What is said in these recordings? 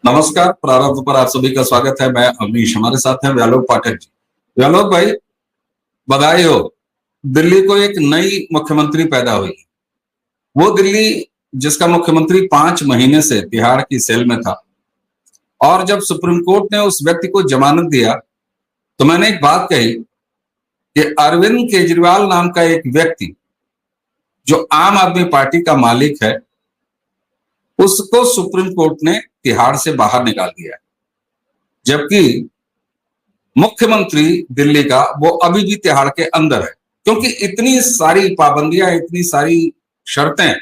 नमस्कार। प्रारंभ पर आप सभी का स्वागत है। मैं अवनीश, हमारे साथ हैं व्यालोक पाठक जी। व्यालोक भाई, बधाई हो। दिल्ली को एक नई मुख्यमंत्री पैदा हुई। वो दिल्ली जिसका मुख्यमंत्री 5 महीने से तिहाड़ की सेल में था, और जब सुप्रीम कोर्ट ने उस व्यक्ति को जमानत दिया तो मैंने एक बात कही कि अरविंद केजरीवाल नाम का एक व्यक्ति जो आम आदमी पार्टी का मालिक है, उसको सुप्रीम कोर्ट ने तिहाड़ से बाहर निकाल दिया, जबकि मुख्यमंत्री दिल्ली का वो अभी भी तिहाड़ के अंदर है। क्योंकि इतनी सारी पाबंदियां, इतनी सारी शर्तें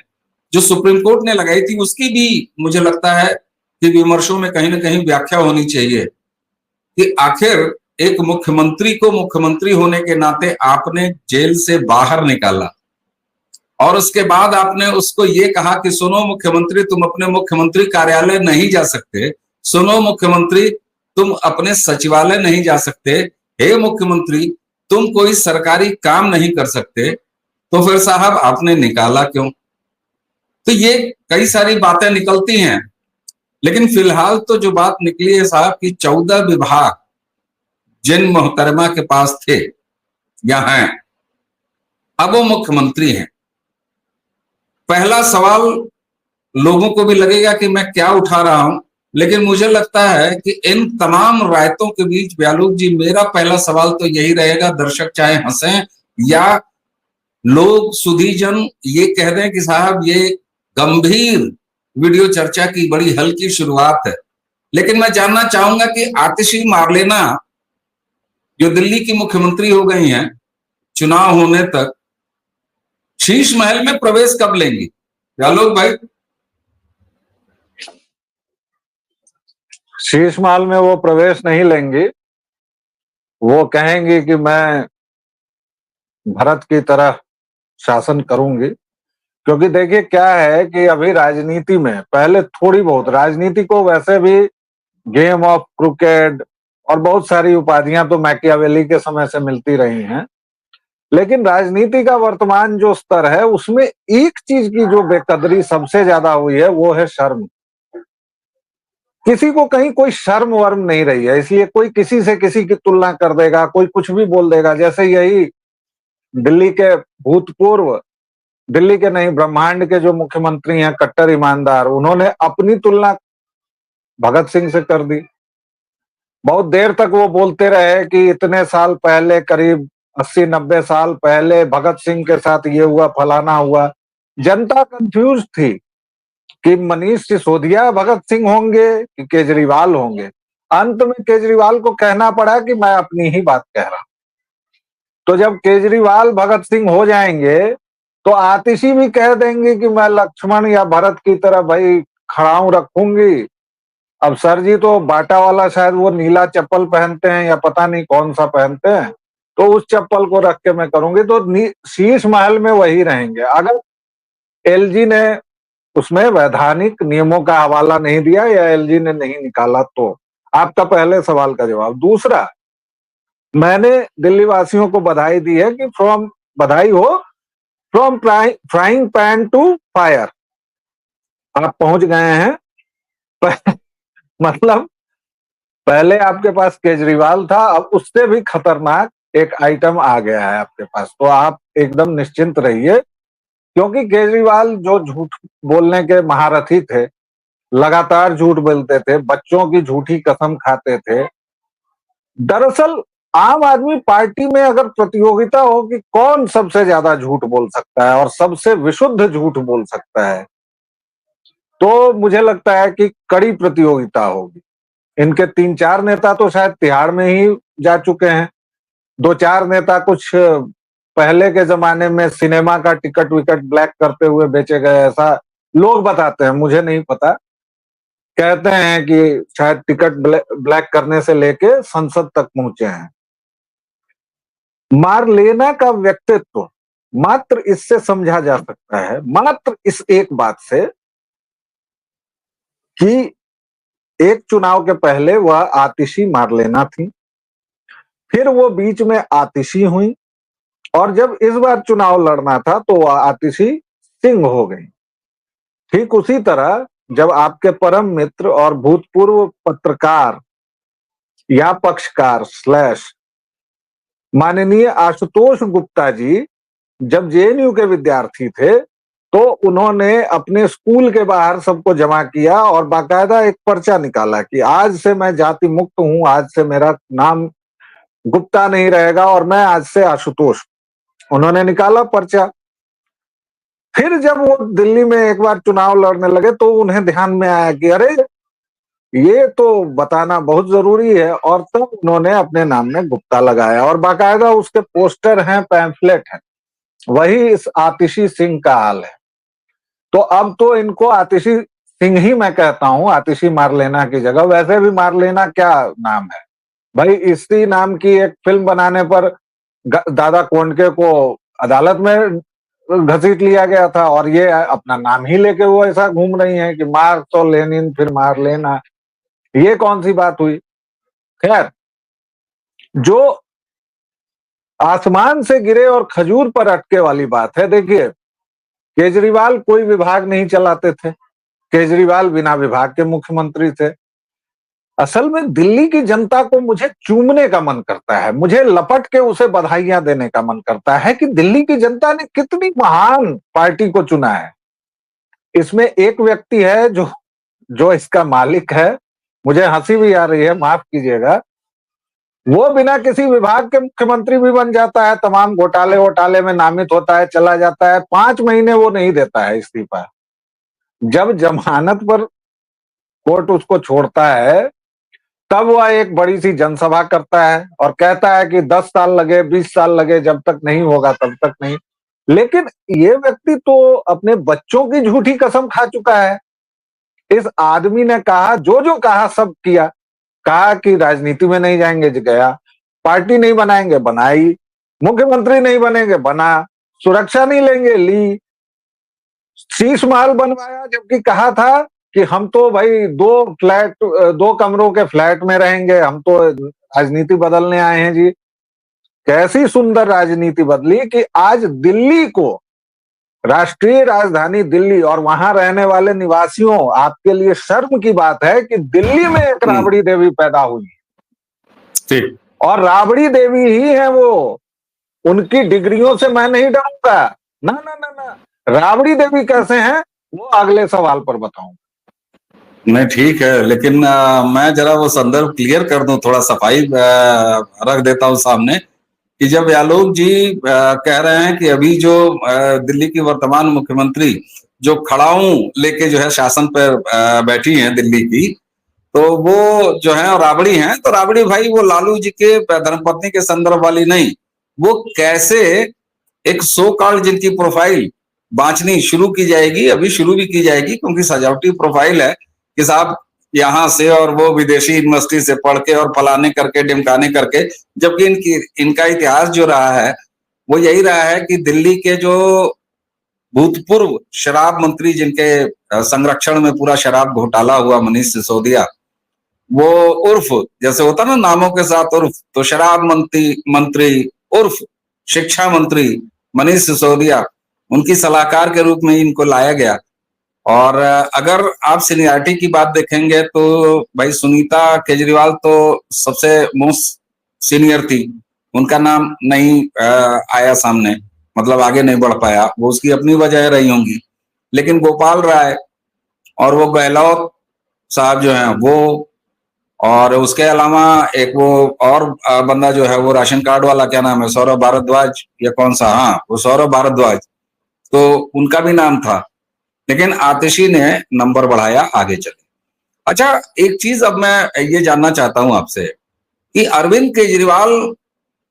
जो सुप्रीम कोर्ट ने लगाई थी, उसकी भी मुझे लगता है कि विमर्शों में कहीं ना कहीं व्याख्या होनी चाहिए कि आखिर एक मुख्यमंत्री को मुख्यमंत्री होने के नाते आपने जेल से बाहर निकाला और उसके बाद आपने उसको ये कहा कि सुनो मुख्यमंत्री, तुम अपने मुख्यमंत्री कार्यालय नहीं जा सकते, सुनो मुख्यमंत्री, तुम अपने सचिवालय नहीं जा सकते, हे मुख्यमंत्री, तुम कोई सरकारी काम नहीं कर सकते, तो फिर साहब आपने निकाला क्यों? तो ये कई सारी बातें निकलती हैं, लेकिन फिलहाल तो जो बात निकली है साहब कि 14 विभाग जिन मोहतरमा के पास थे या हैं, अब वो मुख्यमंत्री हैं। पहला सवाल लोगों को भी लगेगा कि मैं क्या उठा रहा हूं, लेकिन मुझे लगता है कि इन तमाम रायतों के बीच व्यालोक जी, मेरा पहला सवाल तो यही रहेगा, दर्शक चाहे हंसें या लोग सुधीजन ये कह दें कि साहब ये गंभीर वीडियो चर्चा की बड़ी हल्की शुरुआत है, लेकिन मैं जानना चाहूंगा कि आतिशी मार्लेना जो दिल्ली की मुख्यमंत्री हो गई हैं, चुनाव होने तक शीश महल में प्रवेश कब लेंगी? व्यालोक भाई। शीश महल में वो प्रवेश नहीं लेंगी। वो कहेंगी कि मैं भरत की तरह शासन करूंगी। क्योंकि देखिए क्या है कि अभी राजनीति में पहले थोड़ी बहुत, राजनीति को वैसे भी गेम ऑफ क्रिकेट और बहुत सारी उपाधियां तो मैकियावेली के समय से मिलती रही हैं, लेकिन राजनीति का वर्तमान जो स्तर है उसमें एक चीज की जो बेकदरी सबसे ज्यादा हुई है वो है शर्म। किसी को कहीं कोई शर्म वर्म नहीं रही है, इसलिए कोई किसी से किसी की तुलना कर देगा, कोई कुछ भी बोल देगा। जैसे यही दिल्ली के भूतपूर्व, दिल्ली के नहीं ब्रह्मांड के जो मुख्यमंत्री हैं कट्टर ईमानदार, उन्होंने अपनी तुलना भगत सिंह से कर दी। बहुत देर तक वो बोलते रहे कि इतने साल पहले, करीब 80-90 साल पहले भगत सिंह के साथ ये हुआ, फलाना हुआ। जनता कंफ्यूज थी कि मनीष सिसोदिया भगत सिंह होंगे कि केजरीवाल होंगे। अंत में केजरीवाल को कहना पड़ा कि मैं अपनी ही बात कह रहा हूं। तो जब केजरीवाल भगत सिंह हो जाएंगे तो आतिशी भी कह देंगे कि मैं लक्ष्मण या भरत की तरह भाई खड़ाऊ रखूंगी। अब सर जी तो बाटा वाला शायद वो नीला चप्पल पहनते हैं या पता नहीं कौन सा पहनते हैं, तो उस चप्पल को रख के मैं करूंगी। तो शीश महल में वही रहेंगे। अगर एलजी ने उसमें वैधानिक नियमों का हवाला नहीं दिया या एलजी ने नहीं निकाला, तो आपका पहले सवाल का जवाब। दूसरा, मैंने दिल्ली वासियों को बधाई दी है कि बधाई हो from frying pan to fire, आप पहुंच गए हैं। मतलब पहले आपके पास केजरीवाल था, अब उससे भी खतरनाक एक आइटम आ गया है आपके पास। तो आप एकदम निश्चिंत रहिए, क्योंकि केजरीवाल जो झूठ बोलने के महारथी थे, लगातार झूठ बोलते थे, बच्चों की झूठी कसम खाते थे। दरअसल आम आदमी पार्टी में अगर प्रतियोगिता हो कि कौन सबसे ज्यादा झूठ बोल सकता है और सबसे विशुद्ध झूठ बोल सकता है, तो मुझे लगता है कि कड़ी प्रतियोगिता होगी। इनके 3-4 नेता तो शायद तिहाड़ में ही जा चुके हैं। 2-4 नेता कुछ पहले के जमाने में सिनेमा का टिकट विकट ब्लैक करते हुए बेचे गए, ऐसा लोग बताते हैं, मुझे नहीं पता। कहते हैं कि शायद टिकट ब्लैक करने से लेके संसद तक पहुंचे हैं। मार्लेना का व्यक्तित्व मात्र इससे समझा जा सकता है, मात्र इस एक बात से, कि एक चुनाव के पहले वह आतिशी मार्लेना थी, फिर वो बीच में आतिशी हुई, और जब इस बार चुनाव लड़ना था तो वह आतिशी सिंह हो गई। ठीक उसी तरह जब आपके परम मित्र और भूतपूर्व पत्रकार या पक्षकार स्लैश माननीय आशुतोष गुप्ता जी जब जेएनयू के विद्यार्थी थे, तो उन्होंने अपने स्कूल के बाहर सबको जमा किया और बाकायदा एक पर्चा निकाला कि आज से मैं जाति मुक्त हूं, आज से मेरा नाम गुप्ता नहीं रहेगा और मैं आज से आशुतोष। उन्होंने निकाला पर्चा। फिर जब वो दिल्ली में एक बार चुनाव लड़ने लगे तो उन्हें ध्यान में आया कि अरे ये तो बताना बहुत जरूरी है, और तब उन्होंने अपने नाम में गुप्ता लगाया और बाकायदा उसके पोस्टर हैं, पैम्फलेट हैं। वही इस आतिशी सिंह का हाल है। तो अब तो इनको आतिशी सिंह ही मैं कहता हूं, आतिशी मारलेना की जगह। वैसे भी मारलेना क्या नाम है भाई, इसी नाम की एक फिल्म बनाने पर दादा कोंडके को अदालत में घसीट लिया गया था, और ये अपना नाम ही लेके वो ऐसा घूम रही हैं कि मार तो लेनिन फिर मार लेना। ये कौन सी बात हुई। खैर, जो आसमान से गिरे और खजूर पर अटके वाली बात है। देखिए, केजरीवाल कोई विभाग नहीं चलाते थे, केजरीवाल बिना विभाग के मुख्यमंत्री थे। असल में दिल्ली की जनता को मुझे चूमने का मन करता है, मुझे लपट के उसे बधाइयां देने का मन करता है कि दिल्ली की जनता ने कितनी महान पार्टी को चुना है। इसमें एक व्यक्ति है जो इसका मालिक है, मुझे हंसी भी आ रही है, माफ कीजिएगा। वो बिना किसी विभाग के मुख्यमंत्री भी बन जाता है, तमाम घोटाले में नामित होता है, चला जाता है, 5 महीने वो नहीं देता है इस्तीफा। जब जमानत पर कोर्ट उसको छोड़ता है, तब वह एक बड़ी सी जनसभा करता है और कहता है कि 10 साल लगे, 20 साल लगे, जब तक नहीं होगा तब तक नहीं। लेकिन ये व्यक्ति तो अपने बच्चों की झूठी कसम खा चुका है। इस आदमी ने कहा, जो कहा सब किया। कहा कि राजनीति में नहीं जाएंगे, गया। पार्टी नहीं बनाएंगे, बनाई। मुख्यमंत्री नहीं बनेंगे, बना। सुरक्षा नहीं लेंगे, ली। शीश महल बनवाया, जबकि कहा था कि हम तो भाई 2 कमरों के फ्लैट में रहेंगे, हम तो राजनीति बदलने आए हैं जी। कैसी सुंदर राजनीति बदली कि आज दिल्ली को, राष्ट्रीय राजधानी दिल्ली और वहां रहने वाले निवासियों, आपके लिए शर्म की बात है कि दिल्ली में एक राबड़ी देवी पैदा हुई। ठीक। और राबड़ी देवी ही है वो। उनकी डिग्रियों से मैं नहीं डरूंगा, ना ना ना ना। राबड़ी देवी कैसे हैं वो अगले सवाल पर बताऊं। नहीं, ठीक है, लेकिन मैं जरा वो संदर्भ क्लियर कर दूं, थोड़ा सफाई रख देता हूं सामने कि जब आलोक जी कह रहे हैं कि अभी जो दिल्ली की वर्तमान मुख्यमंत्री जो खड़ाऊ लेके जो है शासन पर बैठी हैं दिल्ली की, तो वो जो है राबड़ी हैं। तो राबड़ी भाई वो लालू जी के धर्मपत्नी के संदर्भ वाली नहीं, वो कैसे एक सो कॉल्ड जिनकी प्रोफाइल बांचनी शुरू की जाएगी, अभी शुरू भी की जाएगी, क्योंकि सजावटी प्रोफाइल है कि साहब यहाँ से और वो विदेशी यूनिवर्सिटी से पढ़ के और फलाने करके ढिमकाने करके, जबकि इनका इतिहास जो रहा है वो यही रहा है कि दिल्ली के जो भूतपूर्व शराब मंत्री, जिनके संरक्षण में पूरा शराब घोटाला हुआ, मनीष सिसोदिया, वो उर्फ जैसे होता ना नामों के साथ उर्फ, तो शराब मंत्री उर्फ शिक्षा मंत्री मनीष सिसोदिया, उनकी सलाहकार के रूप में इनको लाया गया। और अगर आप सीनियरिटी की बात देखेंगे तो भाई सुनीता केजरीवाल तो सबसे मोस्ट सीनियर थी, उनका नाम नहीं आया सामने, मतलब आगे नहीं बढ़ पाया, वो उसकी अपनी वजह रही होंगी। लेकिन गोपाल राय और वो गहलोत साहब जो हैं वो, और उसके अलावा एक वो और बंदा जो है वो राशन कार्ड वाला, क्या नाम है, सौरभ भारद्वाज या कौन सा, हाँ वो सौरभ भारद्वाज, तो उनका भी नाम था। लेकिन आतिशी ने नंबर बढ़ाया, आगे चले। अच्छा, एक चीज अब मैं ये जानना चाहता हूं आपसे कि अरविंद केजरीवाल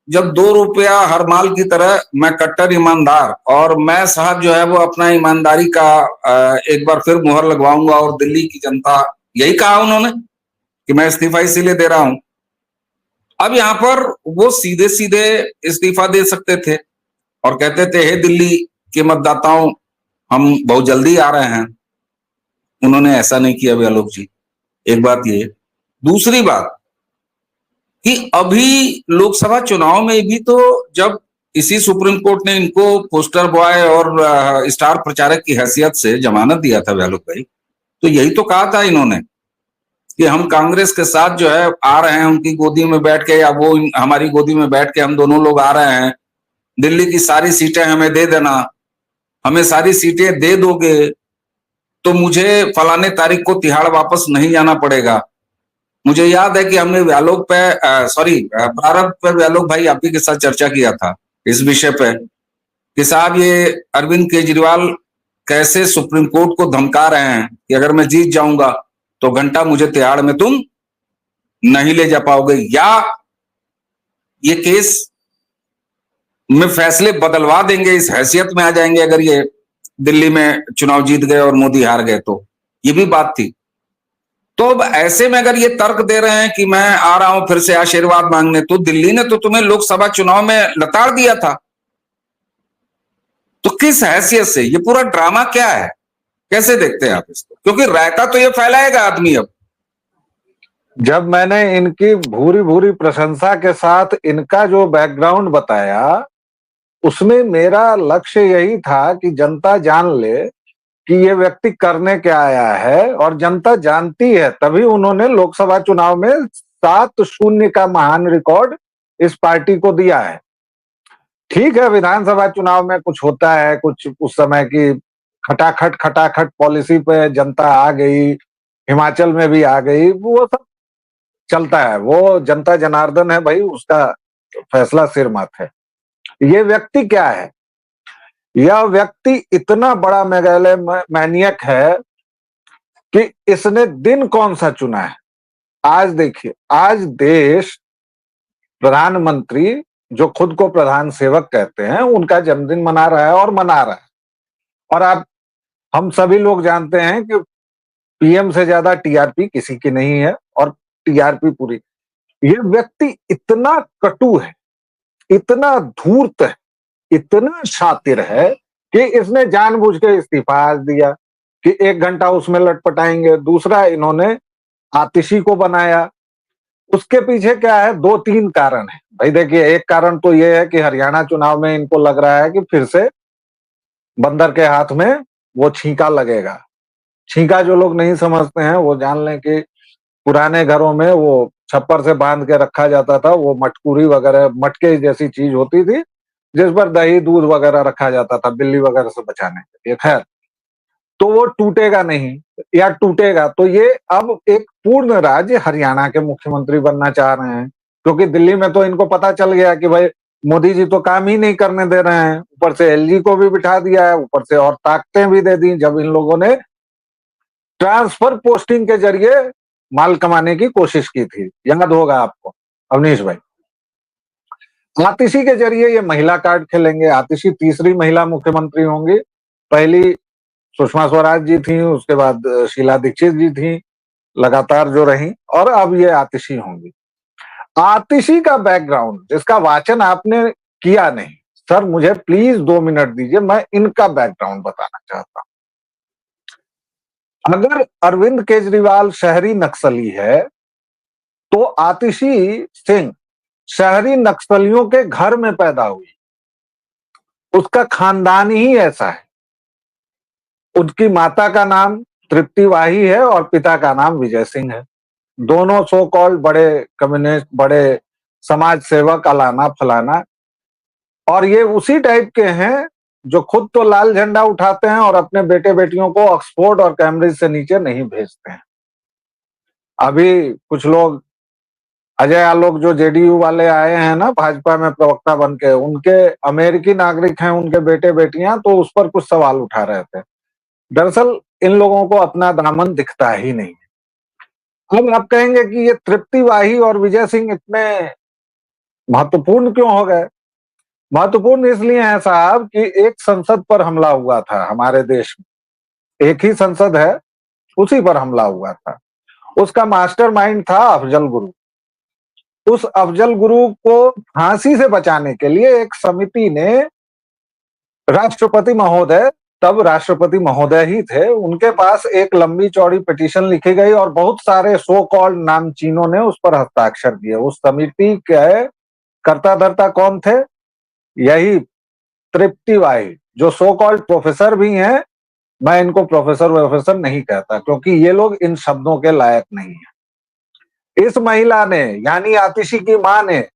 जब 2 रुपया हर माल की तरह, मैं कट्टर ईमानदार, और मैं साहब जो है वो अपना ईमानदारी का एक बार फिर मुहर लगवाऊंगा, और दिल्ली की जनता, यही कहा उन्होंने कि मैं इस्तीफा इसीलिए दे रहा हूं। अब यहां पर वो सीधे सीधे इस्तीफा दे सकते थे और कहते थे, हे दिल्ली के मतदाताओं, हम बहुत जल्दी आ रहे हैं। उन्होंने ऐसा नहीं किया भी आलोक जी, एक बात ये। दूसरी बात कि अभी लोकसभा चुनाव में भी तो जब इसी सुप्रीम कोर्ट ने इनको पोस्टर बॉय और स्टार प्रचारक की हैसियत से जमानत दिया था आलोक भाई, तो यही तो कहा था इन्होंने कि हम कांग्रेस के साथ जो है आ रहे हैं, उनकी गोदी में बैठ के, या वो हमारी गोदी में बैठ के, हम दोनों लोग आ रहे हैं, दिल्ली की सारी सीटें हमें दे देना, हमें सारी सीटें दे दोगे तो मुझे फलाने तारीख को तिहाड़ वापस नहीं जाना पड़ेगा। मुझे याद है कि हमने व्यालोक पे प्रारंभ पे व्यालोक भाई आप ही के साथ चर्चा किया था इस विषय पे कि साहब ये अरविंद केजरीवाल कैसे सुप्रीम कोर्ट को धमका रहे हैं कि अगर मैं जीत जाऊंगा तो घंटा मुझे तिहाड़ में तुम नहीं ले जा पाओगे, या ये केस में फैसले बदलवा देंगे, इस हैसियत में आ जाएंगे अगर ये दिल्ली में चुनाव जीत गए और मोदी हार गए। तो ये भी बात थी। तो अब ऐसे में अगर ये तर्क दे रहे हैं कि मैं आ रहा हूं फिर से आशीर्वाद मांगने, तो दिल्ली ने तो तुम्हें लोकसभा चुनाव में लताड़ दिया था, तो किस हैसियत से ये पूरा ड्रामा क्या है, कैसे देखते हैं आप इसको? क्योंकि रायता तो ये फैलाएगा आदमी। अब जब मैंने इनकी भूरी भूरी प्रशंसा के साथ इनका जो बैकग्राउंड बताया, उसमें मेरा लक्ष्य यही था कि जनता जान ले कि ये व्यक्ति करने क्या आया है, और जनता जानती है, तभी उन्होंने लोकसभा चुनाव में 7-0 का महान रिकॉर्ड इस पार्टी को दिया है। ठीक है, विधानसभा चुनाव में कुछ होता है, कुछ उस समय की खटाखट पॉलिसी पे जनता आ गई, हिमाचल में भी आ गई, वो सब चलता है, वो जनता जनार्दन है भाई, उसका फैसला सिर माथे। ये व्यक्ति क्या है? यह व्यक्ति इतना बड़ा मैनियक है कि इसने दिन कौन सा चुना है। आज देखिए, आज देश प्रधानमंत्री जो खुद को प्रधान सेवक कहते हैं, उनका जन्मदिन मना रहा है और मना रहा है। और हम सभी लोग जानते हैं कि पीएम से ज्यादा टीआरपी किसी की नहीं है, और टीआरपी पूरी। ये व्यक्ति इतना कटु है, इतना धूर्त है, इतना शातिर है कि इसने जानबूझ के इस्तीफा आज दिया कि 1 घंटा उसमें लटपटाएंगे। दूसरा, इन्होंने आतिशी को बनाया। उसके पीछे क्या है? 2-3 कारण है भाई। देखिए, एक कारण तो ये है कि हरियाणा चुनाव में इनको लग रहा है कि फिर से बंदर के हाथ में वो छींका लगेगा। छींका जो लोग नहीं समझते हैं वो जान लें कि पुराने घरों में वो छप्पर से बांध के रखा जाता था, वो मटकुरी वगैरह, मटके जैसी चीज होती थी जिस पर दही दूध वगैरह रखा जाता था बिल्ली वगैरह से बचाने के लिए। खैर, तो वो टूटेगा नहीं, या टूटेगा तो ये अब एक पूर्ण राज्य हरियाणा के मुख्यमंत्री बनना चाह रहे हैं, क्योंकि दिल्ली में तो इनको पता चल गया कि भाई मोदी जी तो काम ही नहीं करने दे रहे हैं। ऊपर से एलजी को भी बिठा दिया है, ऊपर से और ताकतें भी दे दी जब इन लोगों ने ट्रांसफर पोस्टिंग के जरिए माल कमाने की कोशिश की थी। याद होगा आपको अवनीश भाई। आतिशी के जरिए ये महिला कार्ड खेलेंगे। आतिशी तीसरी महिला मुख्यमंत्री होंगी। पहली सुषमा स्वराज जी थी, उसके बाद शीला दीक्षित जी थी, लगातार जो रही, और अब ये आतिशी होंगी। आतिशी का बैकग्राउंड जिसका वाचन आपने किया नहीं, सर मुझे प्लीज 2 मिनट दीजिए, मैं इनका बैकग्राउंड बताना चाहता हूं। अगर अरविंद केजरीवाल शहरी नक्सली है, तो आतिशी सिंह शहरी नक्सलियों के घर में पैदा हुई। उसका खानदान ही ऐसा है। उनकी माता का नाम तृप्ति वाही है और पिता का नाम विजय सिंह है। दोनों सो कॉल्ड बड़े कम्युनिस्ट, बड़े समाज सेवक, अलाना फलाना। और ये उसी टाइप के हैं जो खुद तो लाल झंडा उठाते हैं और अपने बेटे बेटियों को ऑक्सफोर्ड और कैम्ब्रिज से नीचे नहीं भेजते हैं। अभी कुछ लोग, अजय आलोक जो जेडीयू वाले आए हैं ना भाजपा में प्रवक्ता बन के, उनके अमेरिकी नागरिक हैं उनके बेटे बेटियां, तो उस पर कुछ सवाल उठा रहे थे। दरअसल इन लोगों को अपना दामन दिखता ही नहीं। अब आप कहेंगे कि ये तृप्ति वाही और विजय सिंह इतने महत्वपूर्ण क्यों हो गए? महत्वपूर्ण इसलिए है साहब कि एक संसद पर हमला हुआ था हमारे देश में। एक ही संसद है, उसी पर हमला हुआ था। उसका मास्टरमाइंड था अफजल गुरु। उस अफजल गुरु को फांसी से बचाने के लिए एक समिति ने राष्ट्रपति महोदय, तब राष्ट्रपति महोदय ही थे, उनके पास एक लंबी चौड़ी पिटीशन लिखी गई और बहुत सारे सो कॉल्ड नामचीनों ने उस पर हस्ताक्षर किए। उस समिति के कर्ता धर्ता कौन थे? यही तृप्ति वाही, जो सो कॉल्ड प्रोफेसर भी हैं, मैं इनको प्रोफेसर वोफेसर नहीं कहता, क्योंकि ये लोग इन शब्दों के लायक नहीं है। इस महिला ने, यानी आतिशी की मां ने,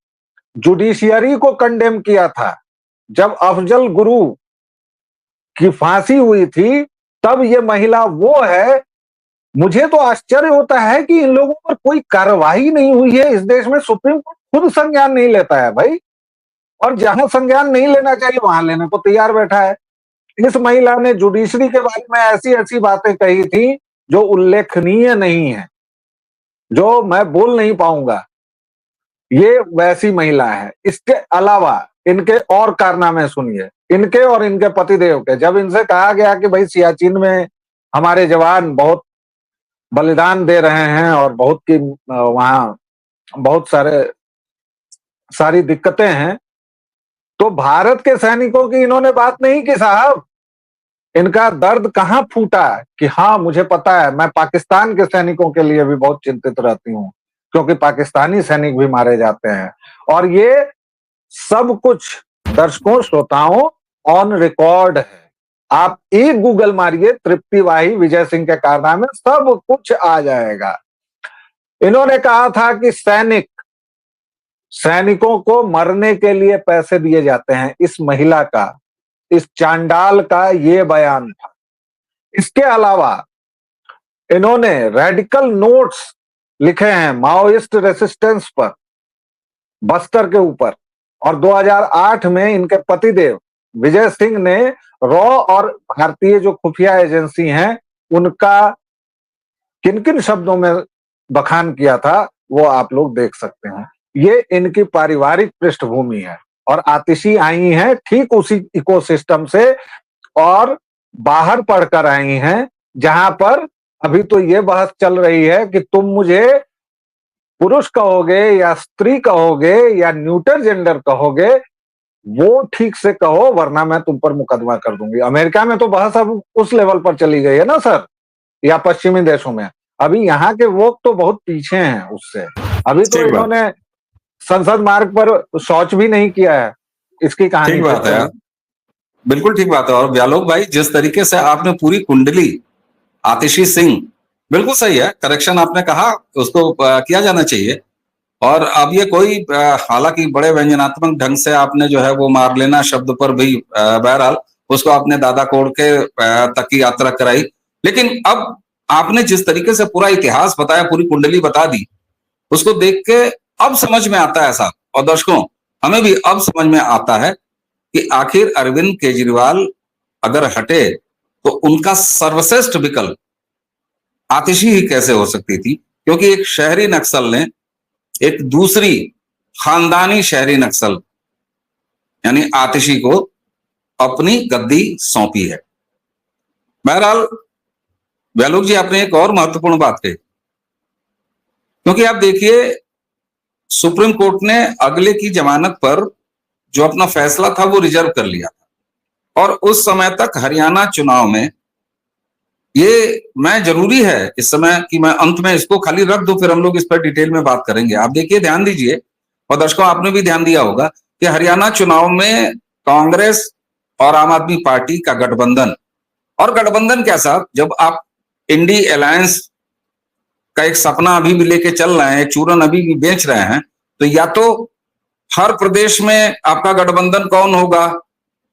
जुडिशियरी को कंडेम किया था। जब अफजल गुरु की फांसी हुई थी, तब ये महिला वो है। मुझे तो आश्चर्य होता है कि इन लोगों पर कोई कार्रवाई नहीं हुई है। इस देश में सुप्रीम कोर्ट खुद संज्ञान नहीं लेता है भाई, और जहां संज्ञान नहीं लेना चाहिए वहां लेने को तैयार बैठा है। इस महिला ने जुडिशरी के बारे में ऐसी ऐसी बातें कही थी जो उल्लेखनीय नहीं है, जो मैं बोल नहीं पाऊंगा। ये वैसी महिला है। इसके अलावा इनके और कारनामे सुनिए, इनके और इनके पतिदेव के। जब इनसे कहा गया कि भाई सियाचिन में हमारे जवान बहुत बलिदान दे रहे हैं और बहुत की वहां बहुत सारी दिक्कतें हैं, तो भारत के सैनिकों की इन्होंने बात नहीं की साहब। इनका दर्द कहां फूटा कि हाँ मुझे पता है, मैं पाकिस्तान के सैनिकों के लिए भी बहुत चिंतित रहती हूँ, क्योंकि पाकिस्तानी सैनिक भी मारे जाते हैं। और ये सब कुछ दर्शकों श्रोताओं ऑन रिकॉर्ड है। आप एक गूगल मारिए तृप्ति वाही विजय सिंह के कारनामे, सब कुछ आ जाएगा। इन्होंने कहा था कि सैनिकों को मरने के लिए पैसे दिए जाते हैं। इस महिला का, इस चांडाल का ये बयान था। इसके अलावा इन्होंने रेडिकल नोट्स लिखे हैं माओइस्ट रेसिस्टेंस पर, बस्तर के ऊपर। और 2008 में इनके पतिदेव विजय सिंह ने रॉ और भारतीय जो खुफिया एजेंसी हैं उनका किन किन शब्दों में बखान किया था वो आप लोग देख सकते हैं। ये इनकी पारिवारिक पृष्ठभूमि है। और आतिशी आई हैं ठीक उसी इकोसिस्टम से, और बाहर पढ़कर आई हैं जहां पर अभी तो ये बहस चल रही है कि तुम मुझे पुरुष कहोगे या स्त्री कहोगे या न्यूटर जेंडर कहोगे, वो ठीक से कहो वरना मैं तुम पर मुकदमा कर दूंगी। अमेरिका में तो बहस अब उस लेवल पर चली गई है ना सर, या पश्चिमी देशों में। अभी यहाँ के वो तो बहुत पीछे हैं उससे। अभी तो इन्होंने संसद मार्ग पर शौच भी नहीं किया है। इसकी कहानी ठीक बात है, बिल्कुल ठीक बात है। और व्यालोक भाई, जिस तरीके से आपने पूरी कुंडली आतिशी सिंह, बिल्कुल सही है, करेक्शन आपने कहा, उसको किया जाना चाहिए। और अब ये कोई हालांकि बड़े व्यंजनात्मक ढंग से आपने जो है वो मार लेना शब्द पर भी बहरहाल उसको आपने दादा कोड़ के तक की यात्रा कराई। लेकिन अब आपने जिस तरीके से पूरा इतिहास बताया, पूरी कुंडली बता दी, उसको देख के अब समझ में आता है साहब, और दर्शकों हमें भी अब समझ में आता है कि आखिर अरविंद केजरीवाल अगर हटे तो उनका सर्वश्रेष्ठ विकल्प आतिशी ही कैसे हो सकती थी। क्योंकि एक शहरी नक्सल ने एक दूसरी खानदानी शहरी नक्सल यानी आतिशी को अपनी गद्दी सौंपी है। बहरहाल व्यालोक जी, आपने एक और महत्वपूर्ण बात कही, क्योंकि आप देखिए सुप्रीम कोर्ट ने अगले की जमानत पर जो अपना फैसला था वो रिजर्व कर लिया था। और उस समय तक हरियाणा चुनाव में ये मैं जरूरी है इस समय कि मैं अंत में इसको खाली रख दूं, फिर हम लोग इस पर डिटेल में बात करेंगे। आप देखिए, ध्यान दीजिए, और दर्शकों आपने भी ध्यान दिया होगा कि हरियाणा चुनाव में कांग्रेस और आम आदमी पार्टी का गठबंधन, और गठबंधन क्या साहब, जब आप इंडी अलायंस का एक सपना अभी भी लेके चल रहे हैं, एक चूरन अभी भी बेच रहे हैं, तो या तो हर प्रदेश में आपका गठबंधन कौन होगा,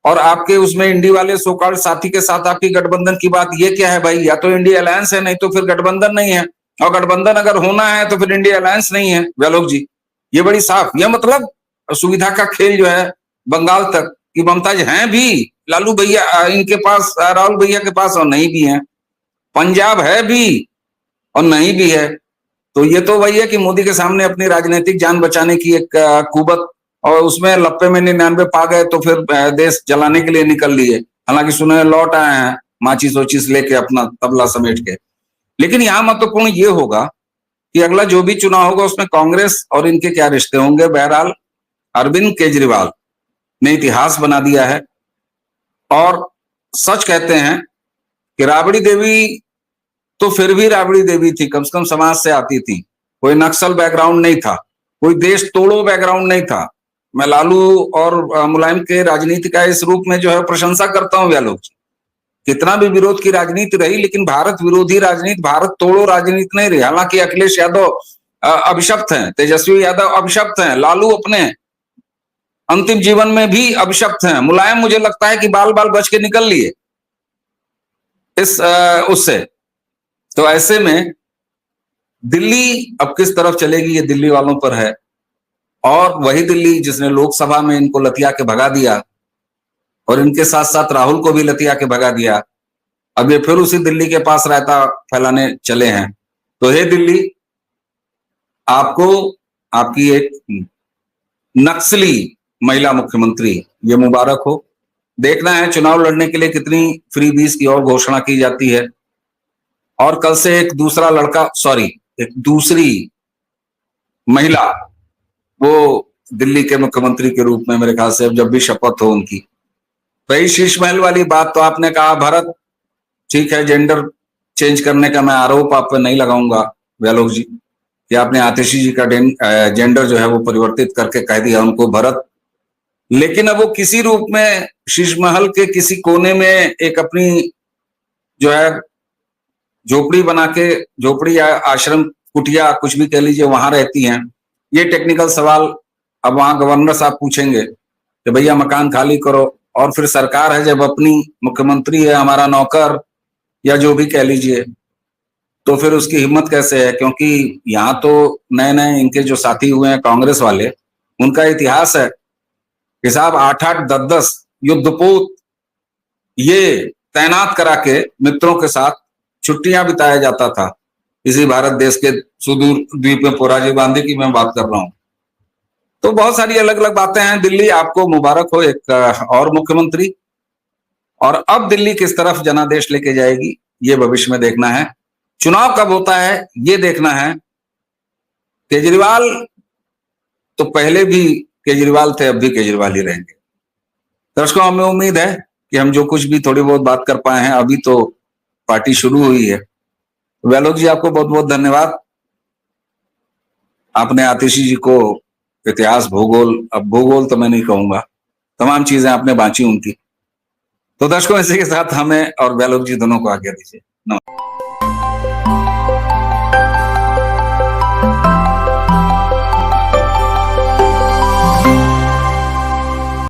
और आपके उसमें इंडी वाले सोकाल साथी के साथ आपकी गठबंधन की बात ये क्या है भाई, या तो इंडी अलायंस है, नहीं तो फिर गठबंधन नहीं है। और गठबंधन अगर होना है तो फिर इंडी अलायंस नहीं है। व्यालोक जी, ये बड़ी साफ, यह मतलब सुविधा का खेल जो है बंगाल तक की ममताज हैं भी लालू भैया इनके पास, राहुल भैया के पास, और नहीं भी है। पंजाब है भी और नहीं भी है। तो ये तो वही है कि मोदी के सामने अपनी राजनीतिक जान बचाने की एक कुबत, और उसमें लप्पे में 99 पा गए तो फिर देश जलाने के लिए निकल लिए। हालांकि सुने लौट आए हैं माचिस ओचिस लेके अपना तबला समेट के। लेकिन यहाँ महत्वपूर्ण ये होगा कि अगला जो भी चुनाव होगा उसमें कांग्रेस और इनके क्या रिश्ते होंगे। बहरहाल अरविंद केजरीवाल ने इतिहास बना दिया है, और सच कहते हैं कि राबड़ी देवी तो फिर भी राबड़ी देवी थी, कम से कम समाज से आती थी, कोई नक्सल बैकग्राउंड नहीं था, कोई देश तोड़ो बैकग्राउंड नहीं था। मैं लालू और मुलायम के राजनीति का इस रूप में जो है प्रशंसा करता हूं व्यालोक जी, कितना भी विरोध की राजनीति रही, लेकिन भारत विरोधी राजनीति, भारत तोड़ो राजनीति नहीं रही। हालांकि अखिलेश यादव अभिशप्त हैं, तेजस्वी यादव अभिशप्त हैं, लालू अपने अंतिम जीवन में भी अभिशप्त हैं, मुलायम मुझे लगता है कि बाल बाल बच के निकल लिए इस उससे। तो ऐसे में दिल्ली अब किस तरफ चलेगी, ये दिल्ली वालों पर है। और वही दिल्ली जिसने लोकसभा में इनको लतिया के भगा दिया और इनके साथ साथ राहुल को भी लतिया के भगा दिया, अब ये फिर उसी दिल्ली के पास रायता फैलाने चले हैं। तो हे दिल्ली, आपको आपकी एक नक्सली महिला मुख्यमंत्री ये मुबारक हो। देखना है चुनाव लड़ने के लिए कितनी फ्रीबीज की और घोषणा की जाती है। और कल से एक दूसरा लड़का, एक दूसरी महिला वो दिल्ली के मुख्यमंत्री के रूप में मेरे ख्याल से जब भी शपथ हो उनकी। रही शीश महल वाली बात, तो आपने कहा भरत ठीक है, जेंडर चेंज करने का मैं आरोप आप पे नहीं लगाऊंगा व्यालोक जी, कि आपने आतिशी जी का जेंडर जो है वो परिवर्तित करके कह दिया उनको भरत। लेकिन अब वो किसी रूप में शीश महल के किसी कोने में एक अपनी जो है झोपड़ी बना के, झोपड़ी या आश्रम कुटिया कुछ भी कह लीजिए, वहां रहती हैं। ये टेक्निकल सवाल अब वहां गवर्नर साहब पूछेंगे कि भैया मकान खाली करो। और फिर सरकार है जब अपनी, मुख्यमंत्री है हमारा नौकर या जो भी कह लीजिए, तो फिर उसकी हिम्मत कैसे है। क्योंकि यहाँ तो नए नए इनके जो साथी हुए हैं कांग्रेस वाले, उनका इतिहास है कि साहब 8-8 10-10 युद्धपोत ये तैनात करा के मित्रों के साथ छुट्टियां बिताया जाता था इसी भारत देश के सुदूर द्वीप में, पोराजी बांधे की मैं बात कर रहा हूं। तो बहुत सारी अलग अलग बातें हैं। दिल्ली आपको मुबारक हो, एक और मुख्यमंत्री। और अब दिल्ली किस तरफ जनादेश लेके जाएगी ये भविष्य में देखना है। चुनाव कब होता है ये देखना है। केजरीवाल तो पहले भी केजरीवाल थे, अब भी केजरीवाल ही रहेंगे। दर्शकों, हमें उम्मीद है कि हम जो कुछ भी थोड़ी बहुत बात कर पाए हैं, अभी तो पार्टी शुरू हुई है। व्यालोक जी, आपको बहुत बहुत धन्यवाद। आपने आतिशी जी को इतिहास, भूगोल, अब भूगोल तो मैं नहीं कहूंगा, तमाम चीजें आपने बांची उनकी। तो दर्शकों, इसी के साथ हमें और व्यालोक जी दोनों को आज्ञा दीजिए। नमस्कार।